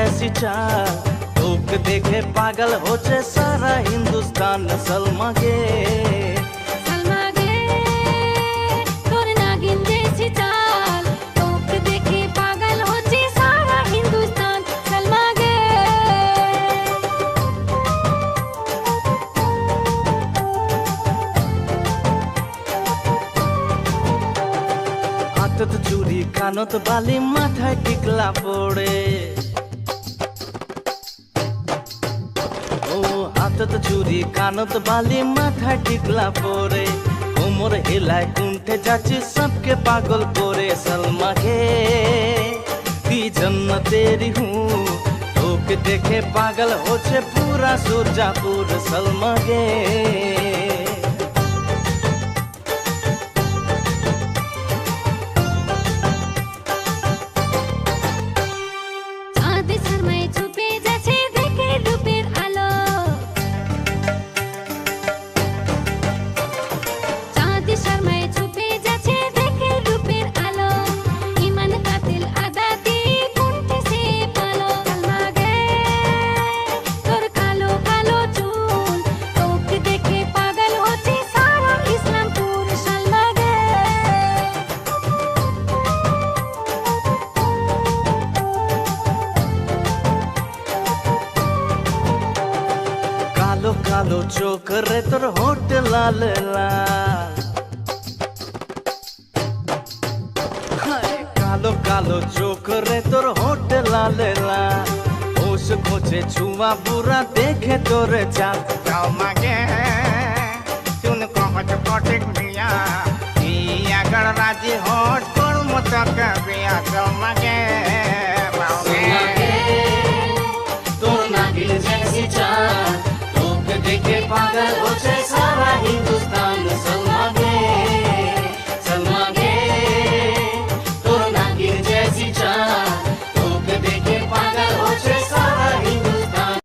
जैसी चाल, लोग देखे पागल हो जाए सारा हिंदुस्तान। सलमा गे सलमा गे तोर नागिन जैसी चाल, लोग देखे पागल हो जाए सारा हिंदुस्तान। सलमा गे হাতত চুরি কানত বালি মাথায় টিকলা পড়ে, ও হাতত চুরি কানত বালি মাথায় টিকলা পড়ে, কোমর হেলায় কুণ্ঠে যাচ্ছে সবকে পাগল করে। सलमा गे दी जन्नतेरी हूँ, लोग देखे पागल होছে पूरा सुरजापुर। सलमा गे চাঁদ শর্মায় ছুপে যাচ্ছে দেখে রূপের আলো, চাঁদ শর্মায় ছুপে যাচ্ছে দেখে রূপের আলো, ইমান কাতিল আদা দিয়ে কুণ্ঠে সে পালো। সলমা গে তোর কালো কালো চুল, লোক দেখে পাগল হচ্ছে সারা ইসলামপুর। সলমা গে কালো কালো চোখ রে তোর হোট লাল লাল, হায় কালো কালো চোখ রে তোর হোট লাল লাল, হোশ খোঁজে ছুয়া বুড়া দেখে তোর চাল। सलमा गे तुन कहत कटिक बिया बिया गणराजी होट पर मुतक बिया। सलमा गे सलमा गे তোর নাগিন जैसी चाल, लोग देखे पागल हो जाए